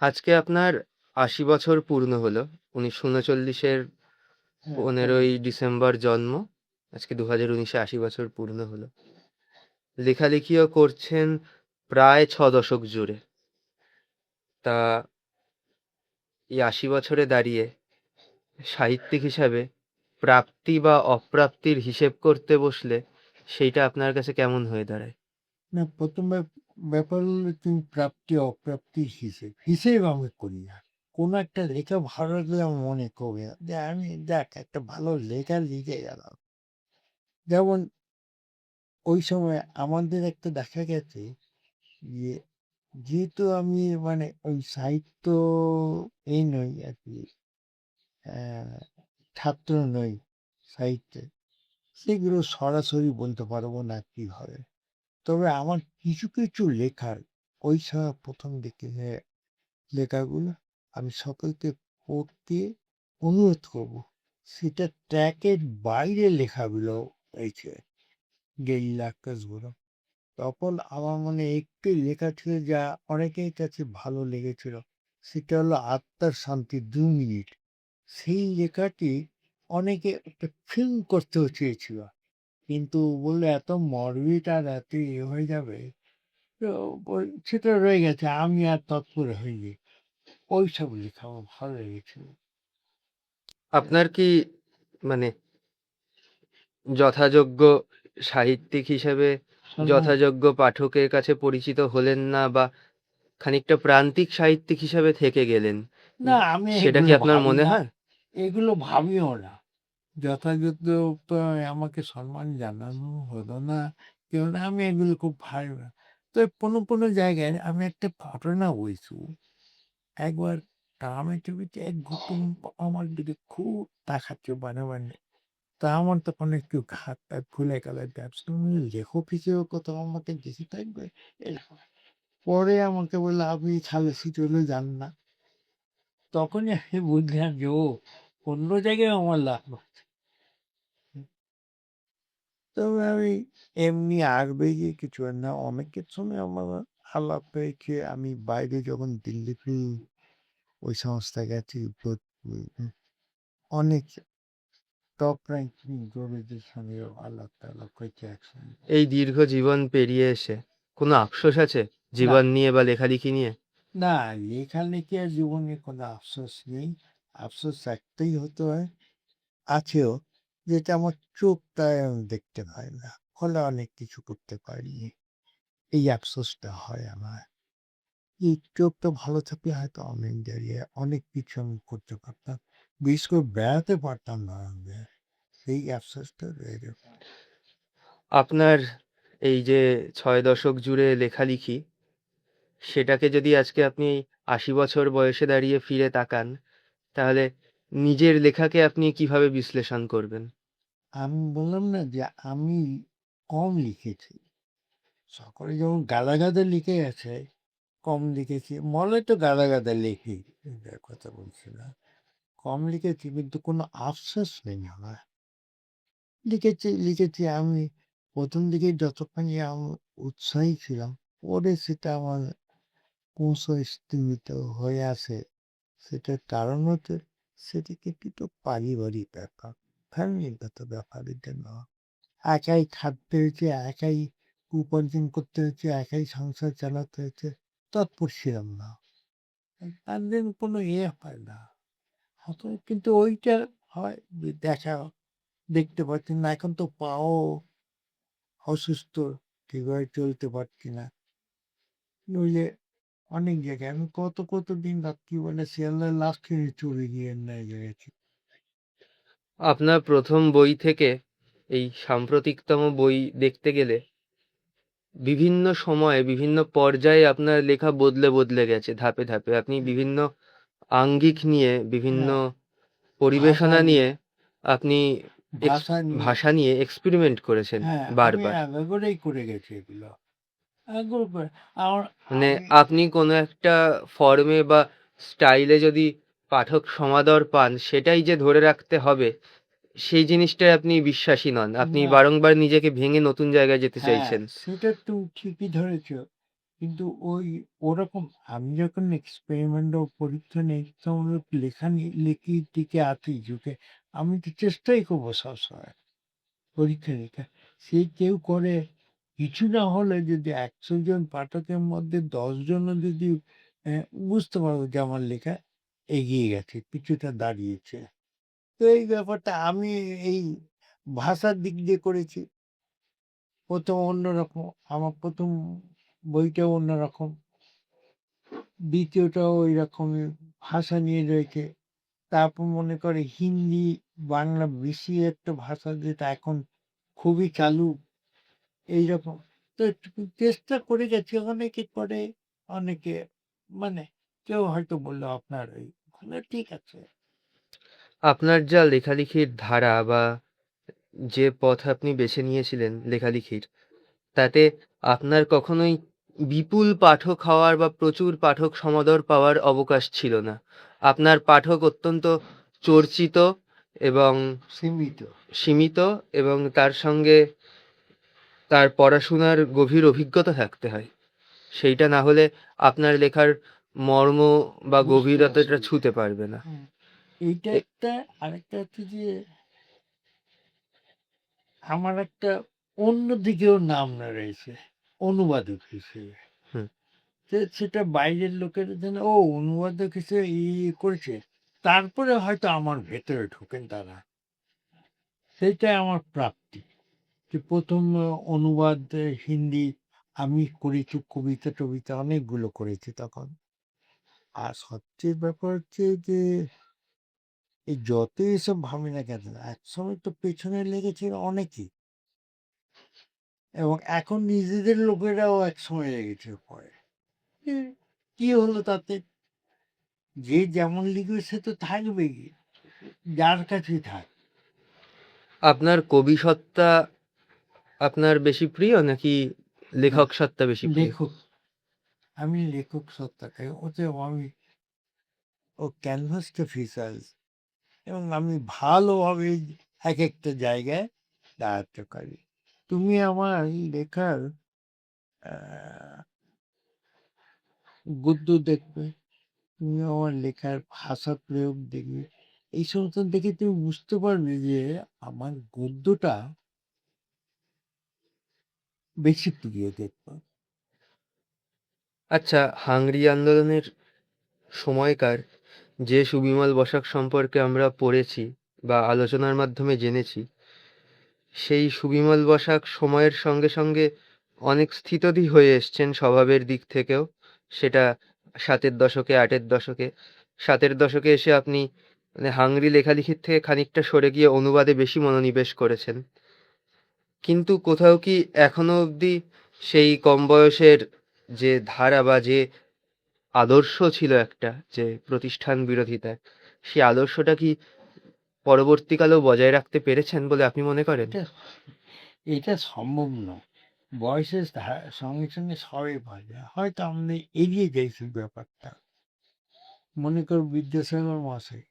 আজকে আপনার ৮০ বছর পূর্ণ হলো। ১৯৩৯-এর হ্যাঁ, ১৫ই ডিসেম্বর জন্ম। আজকে ২০১৯-এ ৮০ বছর পূর্ণ হলো। লেখালেখিও করছেন প্রায় ৬ দশক জুড়ে। তা এই ৮০ বছরে দাঁড়িয়ে সাহিত্যিক হিসাবে প্রাপ্তি বা অপ্রাপ্তির হিসেব করতে বসলে সেইটা আপনার কাছে কেমন হয়ে দাঁড়ায়? না, প্রথম ব্যাপার হলো তুমি প্রাপ্তি অপ্রাপ্তির হিসেব আমি করি না। কোনো একটা লেখা ভালো লাগলে আমার মনে করবে না যে আমি দেখ একটা ভালো লেখা লিখে গেলাম। যেমন ওই সময় আমাদের একটা দেখা গেছে যে যেহেতু আমি মানে ওই সাহিত্য এই নই আর কি, আহ, ছাত্র নই সাহিত্যে, সেগুলো সরাসরি বলতে পারবো না কি হবে। তবে আমার কিছু কিছু লেখার ওই সময় প্রথম দিকে লেখাগুলো আমি সকলকে পড়তে অনুরোধ করব। সেটা ট্র্যাকের বাইরে লেখাগুলো হয়েছে গেরিলা আকাশগুলো। তখন আমার মনে একটি লেখা ছিল যা অনেকের কাছে ভালো লেগেছিল। সেটা হলো আত্মার শান্তি ২ মিনিট। সেই লেখাটি অনেকে একটা ফিল্ম করতেও চেয়েছিল, কিন্তু বললো এত মরবিট আর এত হয়ে যাবে। তো সেটা রয়ে গেছে, আমি আর তৎপর হইনি। ওইসব লেখা আমার ভালো লেগেছিল। আপনার কি মানে যথাযোগ্য সাহিত্যিক হিসেবে সম্মান যথাযোগ্য পাঠকের কাছে পরিচিত হলেন না, বা খানিকটা প্রান্তিক সাহিত্যিক হিসাবে থেকে গেলেন? না, আমি সেটা কি এগুলো আপনার ভাবি মনে না, হয়? এগুলো ভাবিও না। যথাযথ তো আমাকে সম্মান জানানো হলো না, কেউ না, আমি এগুলো খুব ভাবি না। তো কোনো কোনো জায়গায় আমি একটা ঘটনা বলছি। একবার ট্রামে টিভিতে এক ঘুটুম আমার দিকে খুব তাকাচ্ছে মানে মানে। তা আমার তখন একটু ঘাত টাত ফুলে গেল, ভাবছি তুমি লেখক হিসেবে কোথাও আমাকে দেখে থাকবে এরকম। পরে আমাকে বললো আপনি খালেসি চলে যান না। তখনই আমি বুঝলাম যে ও অন্য জায়গায় আমার লাভ আছে। তবে আমি এমনি আবেগে কিছু না, অনেকের সঙ্গে আমার আলাপ হয়েছে। আমি বাইরে যখন দিল্লিতে ওই সংস্থা গেছি, অনেক টপ র্যাঙ্কিং জরুরিদের সঙ্গে আলাপ টালাপ হয়েছে একসঙ্গে। এই দীর্ঘ জীবন পেরিয়ে এসে কোনো আফসোস আছে না, জীবন নিয়ে বা লেখালেখি নিয়ে? না, লেখালেখি আর জীবনে কোনো আফসোস নেই। আফসোস একটাই হতে হয়, আছেও, যেটা আমার চোখটায় আমি দেখতে পাই না, ফলে অনেক কিছু করতে পারিনি। এই আফসোসটা হয় আমার। এই চোখটা ভালো থাকলে হয়তো অনেক জায়গায় অনেক কিছু আমি করতে পারতাম, বিশেষ করে বেড়াতে পারতাম না আমি। এই আফসোসটা রয়ে যাবে। আপনার এই যে ৬ দশক জুড়ে লেখালেখি, সেটাকে যদি আজকে আপনি ৮০ বছর বয়সে দাঁড়িয়ে ফিরে তাকান, তাহলে নিজের লেখাকে আপনি কিভাবে বিশ্লেষণ করবেন? আমি বললাম না যে আমি কম লিখেছি। সকলে যেমন গাদা গাদা লিখে গেছে, কম লিখেছি। মনে তো গাদা গাদা লিখি, এটার কথা বলছি না। কম লিখেছি কিন্তু কোনো আফসোস নেই আমার। লিখেছি আমি প্রথম দিকে যতখানি উৎসাহী ছিলাম, পরে সেটা আমার ক্রমশ স্তীমিত হয়ে আসে। সেটার কারণ হচ্ছে সেটি কিন্তু পারিবারিক ব্যাপার, ফ্যামিলিগত ব্যাপারের জন্য একাই খাটতে হয়েছে, একাই উপার্জন করতে হয়েছে, একাই সংসার চালাতে হয়েছে। তৎপর ছিলাম না, তার জন্য কোনো হয় না। কিন্তু ওইটা হয় যে দেখতে পাচ্ছি না, এখন তো পাও অসুস্থ, ঠিকভাবে চলতে পারছি না। নইলে অনেক জায়গায় আমি কত দিন রাত্রি বলে শিয়ালদার লাশ খেয়ে চলে গিয়ে গেছি। আপনার প্রথম বই থেকে এই সাম্প্রতিকতম বই দেখতে গেলে বিভিন্ন সময়ে বিভিন্ন পর্যায়ে আপনার লেখা বদলে বদলে গেছে, ধাপে ধাপে আপনি বিভিন্ন আঙ্গিক নিয়ে, বিভিন্ন হ্যাঁ, ভাষা পরিবেশনা নিয়ে নিয়ে আপনি ভাষা নিয়ে ভাষা নিয়ে এক্সপেরিমেন্ট করেছেন হ্যাঁ, আমি বারবার। আগে করেই করে গেছি এগুলো। আগে আমার মানে আমি আপনি কোনো একটা ফর্মে বা স্টাইলে যদি পাঠক সমাদর পান, সেটাই যে ধরে রাখতে হবে সেই জিনিসটায় আপনি বিশ্বাসী নন। আপনি না, বারংবার নিজেকে ভেঙে নতুন জায়গায় যেতে হ্যাঁ, চাইছেন। সেটা তুমি ঠিকই ধরেছ। কিন্তু ওই ওরকম আমি যখন এক্সপেরিমেন্ট ও পরীক্ষা নিরীক্ষামূলক লেখা লিখির দিকে আছি ঝুঁকে, আমি তো চেষ্টাই করবো সবসময় পরীক্ষা নিরীক্ষা। সে কেউ করে কিছু না হলে যদি ১০০ জন পাঠকের মধ্যে ১০ জনও যদি বুঝতে পারবো যে আমার লেখা এগিয়ে গেছে, কিছুটা দাঁড়িয়েছে। তো এই ব্যাপারটা আমি এই ভাষার দিক দিয়ে করেছি। ১ম অন্যরকম, আমার ১ম বইটাও অন্যরকম। ২য় টাও ওইরকমই ভাষা নিয়ে রয়েছে। তারপর মনে করে হিন্দি, বাংলা বেশি একটা ভাষা যেটা এখন খুবই চালু এইরকম। তো একটু চেষ্টা করে গেছি। অনেকে করে, অনেকে মানে কেউ হয়তো বলল আপনার ওই ঠিক আছে। আপনার যা লেখালেখির ধারা বা যে পথ আপনি বেছে নিয়েছিলেন লেখালেখির, তাতে আপনার কখনোই বিপুল পাঠক হওয়ার বা প্রচুর পাঠক সমাদর পাওয়ার অবকাশ ছিল না। আপনার পাঠক অত্যন্ত চর্চিত এবং সীমিত। সীমিত, এবং তার সঙ্গে তার পড়াশোনার গভীর অভিজ্ঞতা থাকতে হয়। সেইটা না হলে আপনার লেখার মর্ম বা বুঝতে গভীরতাটা অসুবিধা। ছুঁতে পারবে না। হুম। এইটা এ- একটা। আরেকটা হচ্ছে যে আমার একটা অন্য দিকেও নাম না রয়েছে অনুবাদক হিসেবে। হুম। সেটা বাইরের লোকেরা যেন ও অনুবাদক হিসেবে করেছে, তারপরে হয়তো আমার ভেতরে ঢোকেন তারা। সেটাই আমার প্রাপ্তি, যে প্রথম অনুবাদ হিন্দি আমি করেছি, কবিতা টবিতা অনেকগুলো করেছি তখন। আর সবচেয়ে ব্যাপার হচ্ছে যে এই যতই এসব ভাবি না কেন, একসময় তো পেছনে লেগেছে অনেকেই, এবং এখন নিজেদের লোকেরাও একসময় লেগেছে পরে। এ, কি হলো তাতে? যে যেমন লিখবে সে তো থাকবেই, যার কাছেই থাক। আপনার কবি সত্তা আপনার বেশি প্রিয় নাকি লেখক সত্তা বেশি প্রিয়? লেখক, আমি লেখক সত্তাকে ওতে আমি ও ক্যানভাসটা ফিসাল, এবং আমি ভালোভাবে এক একটা জায়গায় দাঁড়াতে পারি। তুমি আমার লেখার আহ, গদ্য দেখবে, তুমি আমার লেখার ভাষা প্রয়োগ দেখবে, এই সমস্ত দেখে তুমি বুঝতে পারবে যে আমার গদ্যটা বেশি প্রিয় দেখবে। আচ্ছা, হাংরি আন্দোলনের সময়কার যে সুবিমল বসাক সম্পর্কে আমরা পড়েছি বা আলোচনার মাধ্যমে জেনেছি, সেই সুবিমল বসাক সময়ের সঙ্গে সঙ্গে অনেক স্থিতধী হয়ে এসছেন স্বভাবের দিক থেকেও। সেটা ৭-এর দশকে, ৮-এর দশকে। ৭-এর দশকে এসে আপনি মানে হাংরি লেখালেখির থেকে খানিকটা সরে গিয়ে অনুবাদে বেশি মনোনিবেশ করেছেন। কিন্তু কোথাও কি এখনো অবধি সেই কম বয়সের যে ধারা বা যে আদর্শ ছিল একটা, যে প্রতিষ্ঠান বিরোধিতা, সেই আদর্শটা কি পরবর্তীকালেও বজায় রাখতে পেরেছেন বলে আপনি মনে করেন? এটা এটা সম্ভব নয়। বয়সের সঙ্গে সঙ্গে সবই পাওয়া যায়, হয়তো আমরা এড়িয়ে যাইছি ব্যাপারটা। মনে কর বিদ্যাসাগর মশাই,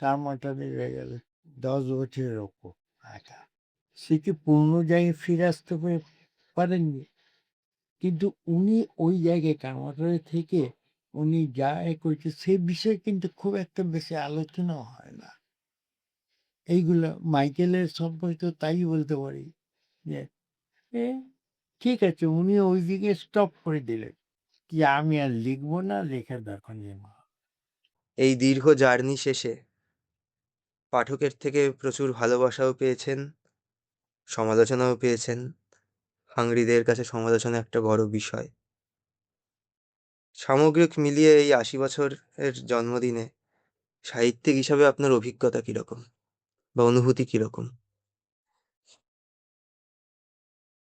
তার মাথাতে রয়ে গেল ১০ বছরের ওপর একা, সে কি পুরনো জায়গায় ফিরে আসতে পারেননি? কিন্তু উনি ওই জায়গায় কামারহাটে থেকে উনি যা করেছে সে বিষয়ে কিন্তু খুব একটা বেশি আলোচনা হয় না। এইগুলো মাইকেলের সম্পর্কে তাই বলতে পারি যে এ, ঠিক আছে, উনি ওই দিকে স্টপ করে দিলেন, কি আমি আর লিখবো না, লেখার দরকার নেই মা। এই দীর্ঘ জার্নি শেষে পাঠকের থেকে প্রচুর ভালোবাসাও পেয়েছেন, সমালোচনাও পেয়েছেন। হাংরিদের কাছে সমালোচনা একটা বড় বিষয়। সামগ্রিক মিলিয়ে এই ৮০ বছরের জন্মদিনে সাহিত্যিক হিসাবে আপনার অভিজ্ঞতা কিরকম বা অনুভূতি কিরকম?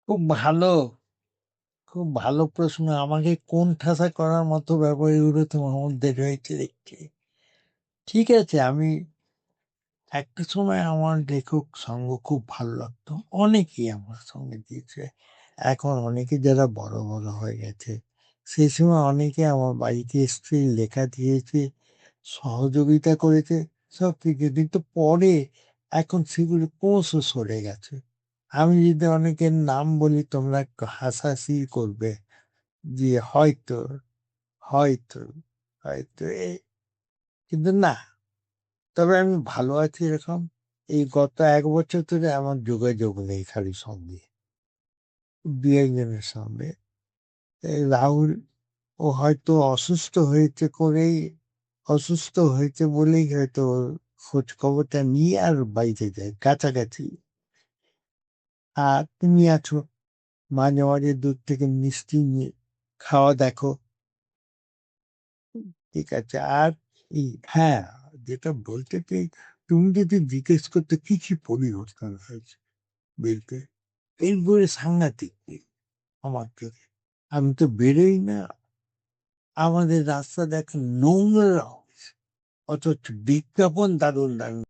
খুব ভালো, খুব ভালো প্রশ্ন। আমাকে কোন ঠাসা করার মতো ব্যাপার এগুলো তোমার মধ্যে রয়েছে দেখছি। ঠিক আছে, আমি একটা সময় আমার লেখক সঙ্গ খুব ভালো লাগতো, অনেকেই আমার সঙ্গে দিয়েছে। এখন অনেকে যারা বড় বড় হয়ে গেছে, সেই সময় অনেকে আমার বাড়িতে এসছে, লেখা দিয়েছে, সহযোগিতা করেছে, সব কিছু। কিন্তু পরে এখন সেগুলো ক্রমশ সরে গেছে। আমি যদি অনেকের নাম বলি তোমরা একটু হাসাহাসি করবে, যে হয়তো হয়তো হয়তো কিন্তু না, তবে আমি ভালো আছি এরকম। এই গত 1 বছর ধরে আমার যোগাযোগ নেই কারোর সঙ্গে, দু একজনের সঙ্গে। এই রাহুল, ও হয়তো অসুস্থ হয়েছে বলেই হয়তো ওর খোঁজ খবরটা নিয়ে আর বাইরে যায় কাছাকাছি। আর তুমি আছো, মাঝে মাঝে দূর থেকে মিষ্টি নিয়ে খাওয়া দেখো, ঠিক আছে। আর হ্যাঁ, যেটা বলতে চাই, তুমি যদি জিজ্ঞেস করতে কি কি পরিবর্তন হয়েছে বলতে, এরপরে সাংঘাতিক আমার চোখে। আমি তো বেরোই না, আমাদের রাস্তা দেখেন নোংরা, অথচ বিজ্ঞাপন দারুণ দারুণ